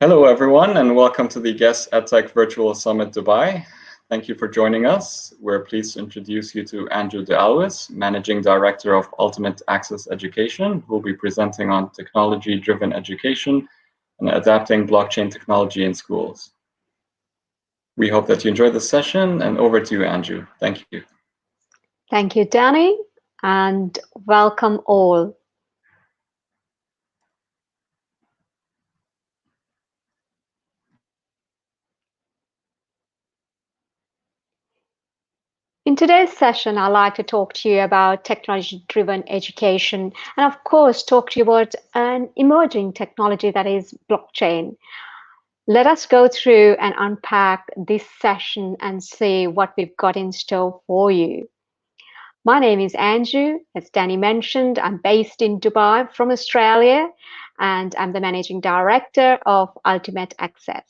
Hello, everyone, and welcome to the Guest EdTech Virtual Summit Dubai. Thank you for joining us. We're pleased to introduce you to Anju de Alwis, Managing Director of Ultimate Access Education, who will be presenting on technology-driven education and adapting blockchain technology in schools. We hope that you enjoy the session, and over to you, Anju. Thank you. Thank you, Danny, and welcome all. In today's session, I'd like to talk to you about technology-driven education and, of course, talk to you about an emerging technology that is blockchain. Let us go through and unpack this session and see what we've got in store for you. My name is Anju. As Danny mentioned, I'm based in Dubai from Australia, and I'm the Managing Director of Ultimate Access.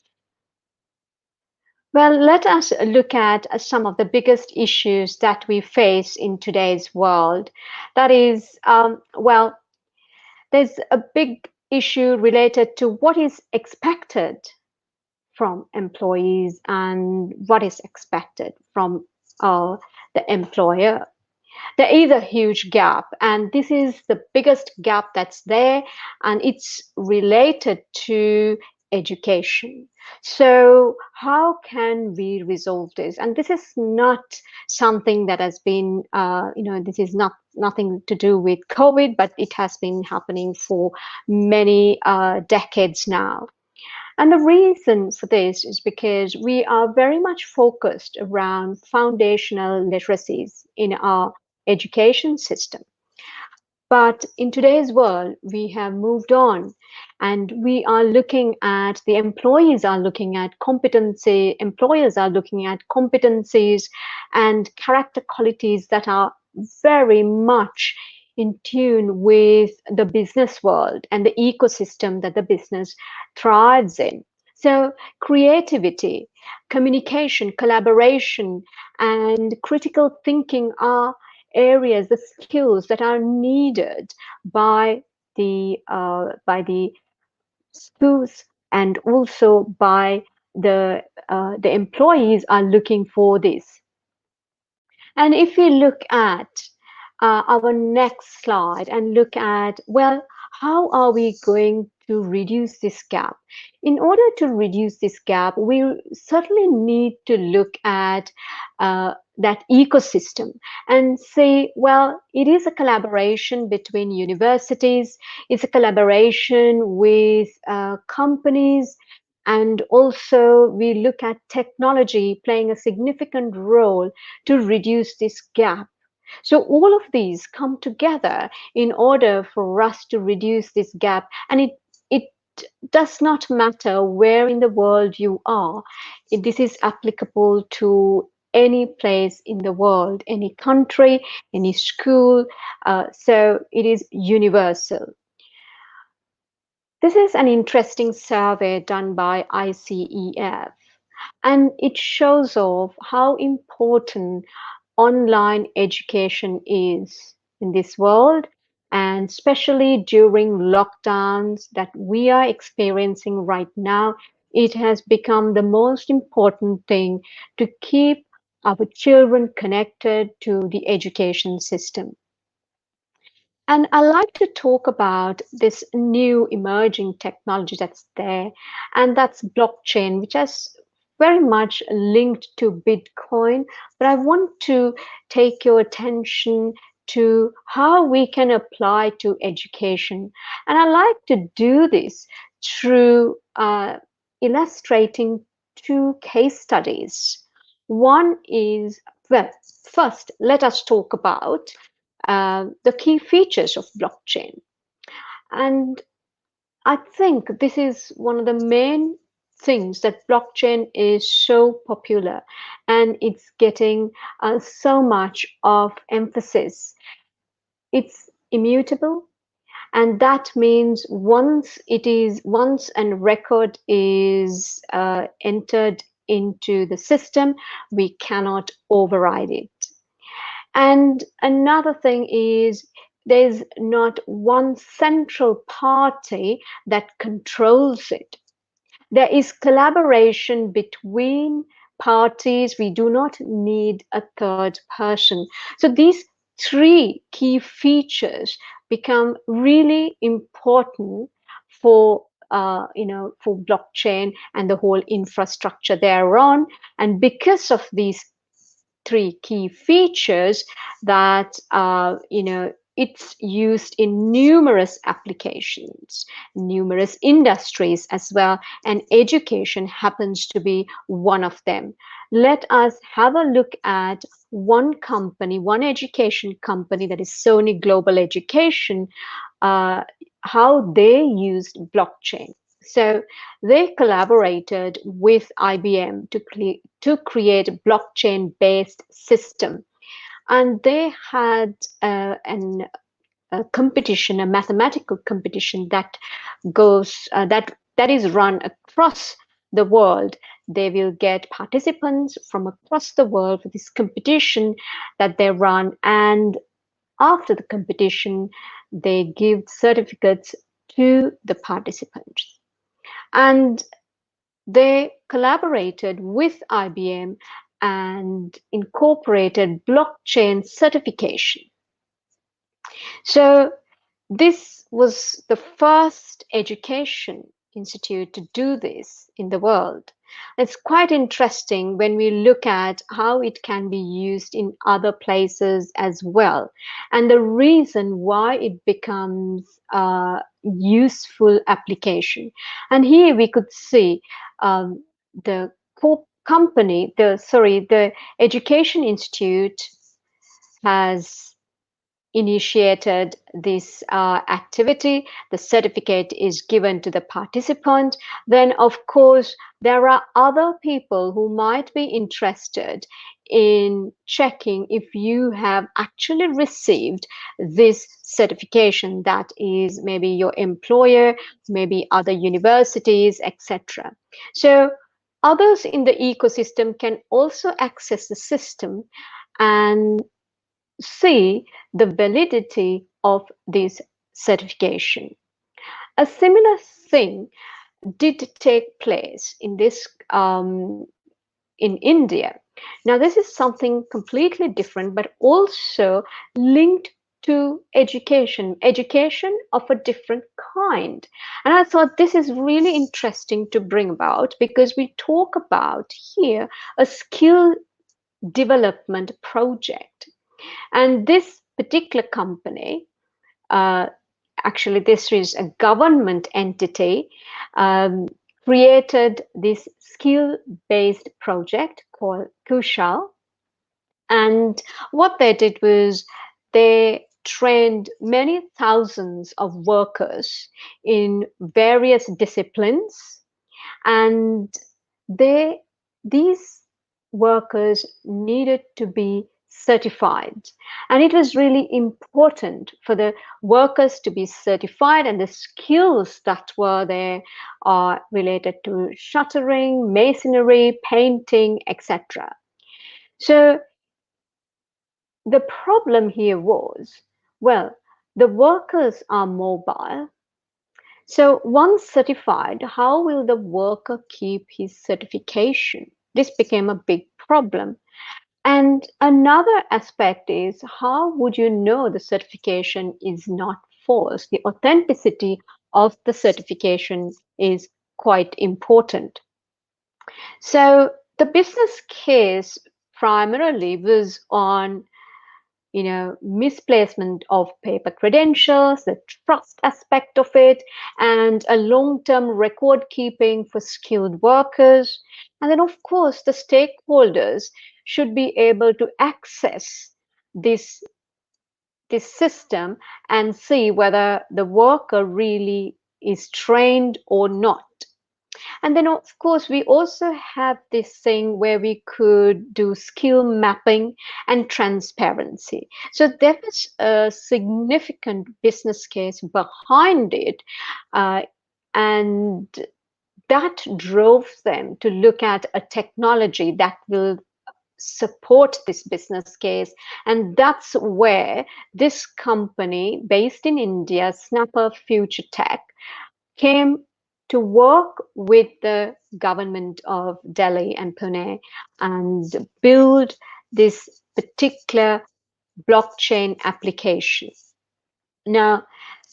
Well, let us look at some of the biggest issues that we face in today's world. That is, there's a big issue related to what is expected from employees and what is expected from the employer. There is a huge gap, and this is the biggest gap that's there, and it's related to education. So how can we resolve this? And this is not something that has been, this is nothing to do with COVID, but it has been happening for many decades now. And the reason for this is because we are very much focused around foundational literacies in our education system. But in today's world, we have moved on and we are looking at the employees are looking at competency, employers are looking at competencies and character qualities that are very much in tune with the business world and the ecosystem that the business thrives in. So creativity, communication, collaboration, and critical thinking are areas, the skills that are needed by the schools and also by the employees are looking for this. And if we look at our next slide and look at, well, how are we going to reduce this gap? In order to reduce this gap, we certainly need to look at that ecosystem and say, well, it is a collaboration between universities, it's a collaboration with companies, and also we look at technology playing a significant role to reduce this gap. So all of these come together in order for us to reduce this gap. And it does not matter where in the world you are. This is applicable to any place in the world, any country, any school. So it is universal. This is an interesting survey done by ICEF, and it shows off how important online education is in this world, and especially during lockdowns that we are experiencing right now, it has become the most important thing to keep our children connected to the education system. And I like to talk about this new emerging technology that's there, and that's blockchain, which is very much linked to Bitcoin. But I want to take your attention to how we can apply to education. And I like to do this through illustrating two case studies. One is, well, first, let us talk about the key features of blockchain. And I think this is one of the main things that blockchain is so popular and it's getting so much of emphasis. It's immutable, and that means once a record is entered into the system, we cannot override it. And another thing is there's not one central party that controls it. There is collaboration between parties. We do not need a third person. So these three key features become really important for for blockchain and the whole infrastructure thereon. And because of these three key features, that it's used in numerous applications, numerous industries as well, and education happens to be one of them. Let us have a look at one company, one education company, that is Sony Global Education, uh, how they used blockchain. So they collaborated with IBM to create a blockchain-based system, and they had a competition, a mathematical competition that goes that is run across the world. They will get participants from across the world for this competition that they run, and after the competition, they give certificates to the participants. And they collaborated with IBM and incorporated blockchain certification. So this was the first education institute to do this in the world. It's quite interesting when we look at how it can be used in other places as well, and the reason why it becomes a useful application. And here we could see the company, the education institute has initiated this activity. The certificate is given to the participant. Then, of course, there are other people who might be interested in checking if you have actually received this certification. That is maybe your employer, maybe other universities, etc. So others in the ecosystem can also access the system and see the validity of this certification. A similar thing did take place in this in India. Now, this is something completely different, but also linked to education of a different kind. And I thought this is really interesting to bring about, because we talk about here a skill development project. And this particular company, uh, actually, this is a government entity, um, created this skill based project called Kushal. And what they did was they trained many thousands of workers in various disciplines, and they these workers needed to be certified, and it was really important for the workers to be certified, and the skills that were there are related to shuttering, masonry, painting, etc. So the problem here was, well, the workers are mobile. So once certified, how will the worker keep his certification? This became a big problem. And another aspect is, how would you know the certification is not false? The authenticity of the certification is quite important. So the business case primarily was on misplacement of paper credentials, the trust aspect of it, and a long-term record keeping for skilled workers. And then, of course, the stakeholders should be able to access this this system and see whether the worker really is trained or not. And then, of course, we also have this thing where we could do skill mapping and transparency. So there is a significant business case behind it. Uh, and that drove them to look at a technology that will support this business case. And that's where this company based in India, Snapper Future Tech, came to work with the government of Delhi and Pune and build this particular blockchain application. Now,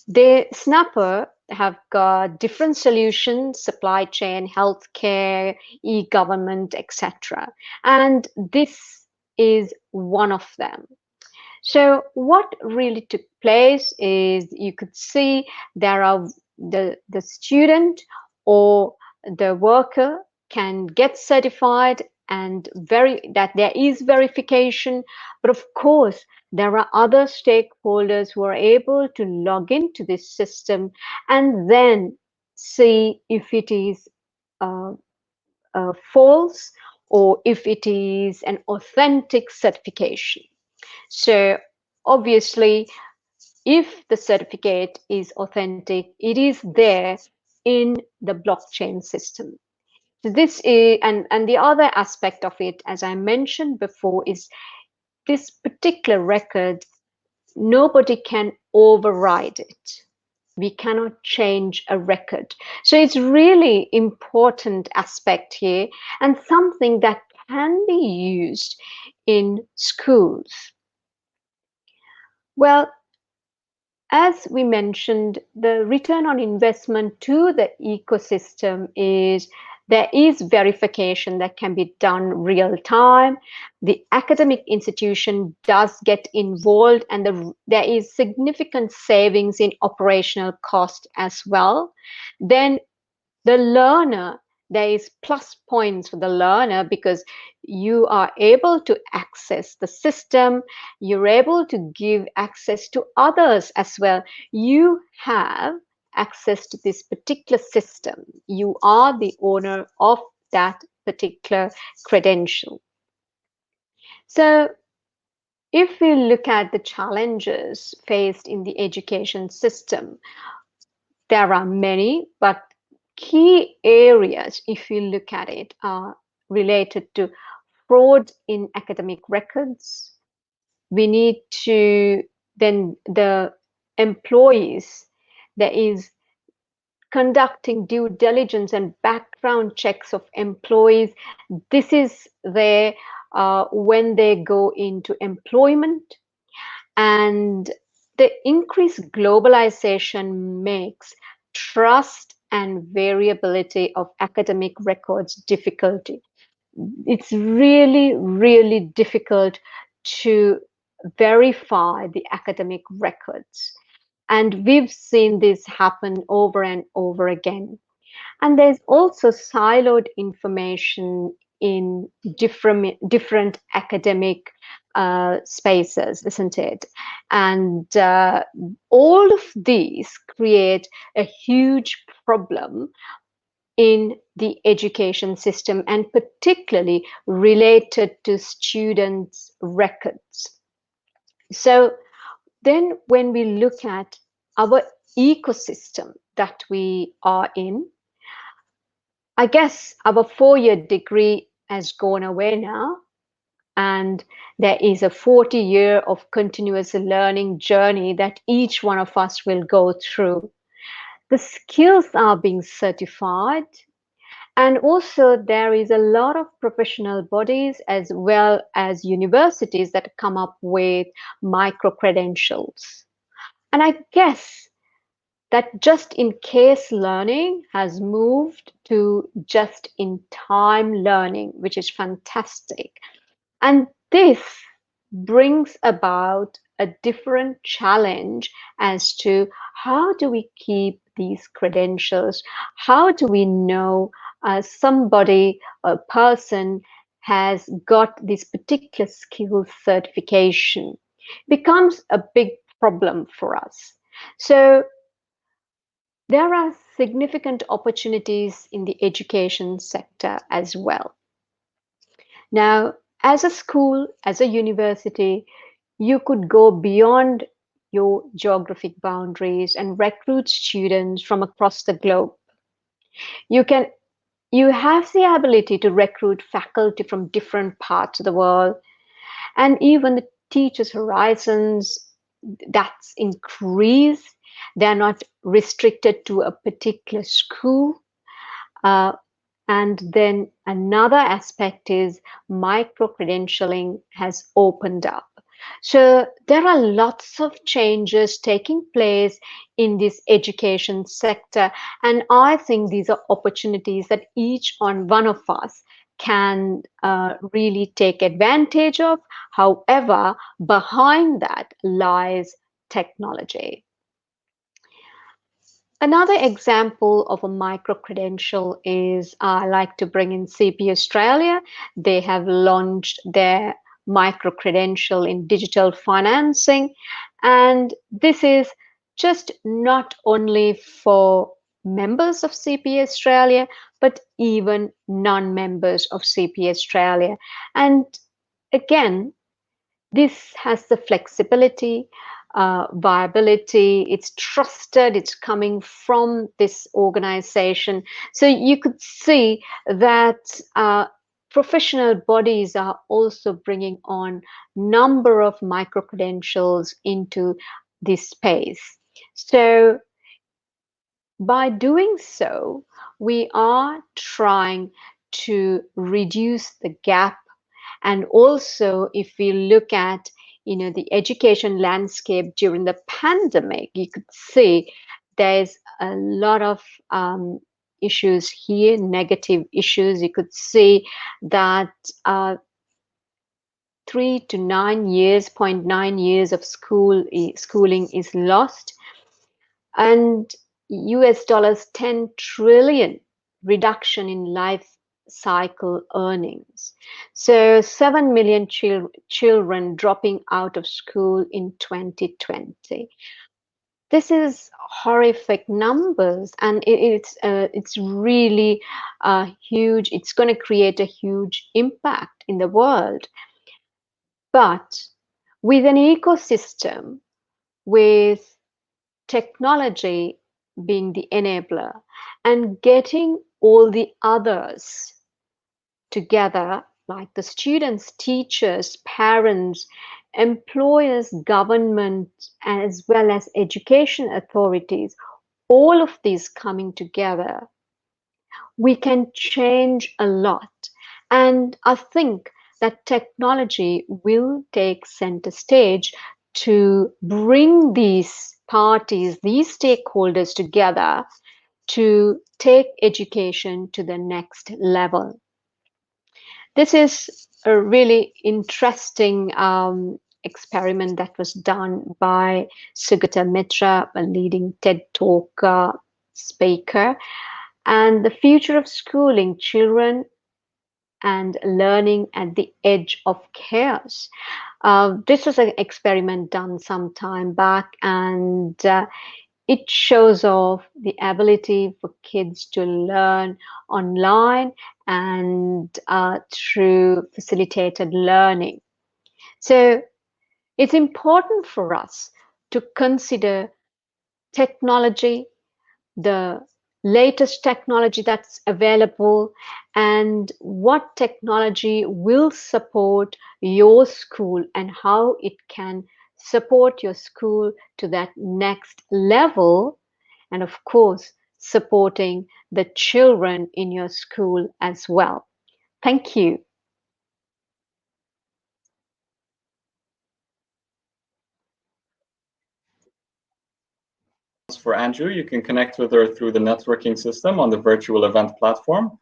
the Snapper have got different solutions: supply chain, healthcare, e-government, etc. And this is one of them. So what really took place is you could see there are the student or the worker can get certified and that there is verification, but of course there are other stakeholders who are able to log into this system and then see if it is uh, false or if it is an authentic certification. So obviously, if the certificate is authentic, it is there in the blockchain system. So this is, and the other aspect of it, as I mentioned before, is this particular record, nobody can override it. We cannot change a record. So it's really important aspect here and something that can be used in schools. Well, as we mentioned, the return on investment to the ecosystem is there is verification that can be done real time. The academic institution does get involved, and there is significant savings in operational cost as well. Then the learner, there is plus points for the learner because you are able to access the system, you're able to give access to others as well. You have access to this particular system. You are the owner of that particular credential. So if we look at the challenges faced in the education system, there are many, but key areas, if you look at it, are related to fraud in academic records. We need to, then the employees, there is conducting due diligence and background checks of employees. This is there when they go into employment. And the increased globalization makes trust and variability of academic records difficulty. It's really, really difficult to verify the academic records. And we've seen this happen over and over again. And there's also siloed information in different academic spaces, isn't it? And all of these create a huge problem in the education system and particularly related to students' records. So then when we look at our ecosystem that we are in, I guess our 4-year degree has gone away now, and there is a 40-year of continuous learning journey that each one of us will go through. The skills are being certified, and also there is a lot of professional bodies as well as universities that come up with micro credentials. And I guess that just in case learning has moved to just in time learning, which is fantastic. And this brings about a different challenge as to how do we keep these credentials? How do we know somebody, a person has got this particular skill certification? Becomes a big problem for us. So there are significant opportunities in the education sector as well. Now, as a school, as a university, you could go beyond your geographic boundaries and recruit students from across the globe. You have the ability to recruit faculty from different parts of the world, and even the teachers' horizons that's increased. They're not restricted to a particular school. And then another aspect is micro-credentialing has opened up. So there are lots of changes taking place in this education sector. And I think these are opportunities that each one of us can really take advantage of. However, behind that lies technology. Another example of a micro credential is I like to bring in CP Australia. They have launched their micro credential in digital financing, and this is just not only for members of CP Australia, but even non-members of CP Australia. And again, this has the flexibility, viability, it's trusted, it's coming from this organization. So you could see that professional bodies are also bringing on number of micro credentials into this space. So by doing so, we are trying to reduce the gap. And also, if we look at the education landscape during the pandemic, you could see there's a lot of issues here, negative issues. You could see that 3 to 9 years, 0.9 years of schooling is lost, and US dollars 10 trillion reduction in life cycle earnings. So 7 million children dropping out of school in 2020. This is horrific numbers, and it's really huge. It's going to create a huge impact in the world. But with an ecosystem, with technology being the enabler and getting all the others together, like the students, teachers, parents, employers, government, as well as education authorities, all of these coming together, we can change a lot. And I think that technology will take center stage to bring these parties, these stakeholders together to take education to the next level. This is a really interesting experiment that was done by Sugata Mitra, a leading TED Talk speaker. And the future of schooling, children and learning at the edge of chaos. This was an experiment done some time back, and it shows off the ability for kids to learn online and through facilitated learning. So it's important for us to consider technology, the latest technology that's available, and what technology will support your school and how it can support your school to that next level, and of course supporting the children in your school as well. Thank you. For Anju, you can connect with her through the networking system on the virtual event platform.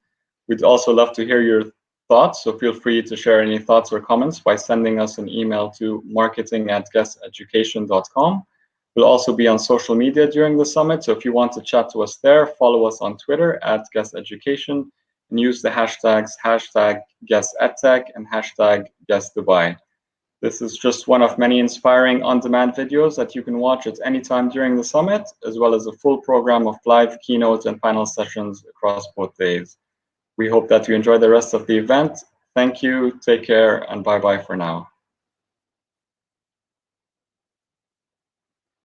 We'd also love to hear your thoughts, so feel free to share any thoughts or comments by sending us an email to marketing@guesteducation.com. We'll also be on social media during the summit, so if you want to chat to us there, follow us on Twitter @guesteducation and use the hashtags #guestedtech and #guestdubai. This is just one of many inspiring on-demand videos that you can watch at any time during the summit, as well as a full program of live keynote and panel sessions across both days. We hope that you enjoy the rest of the event. Thank you, take care, and bye-bye for now.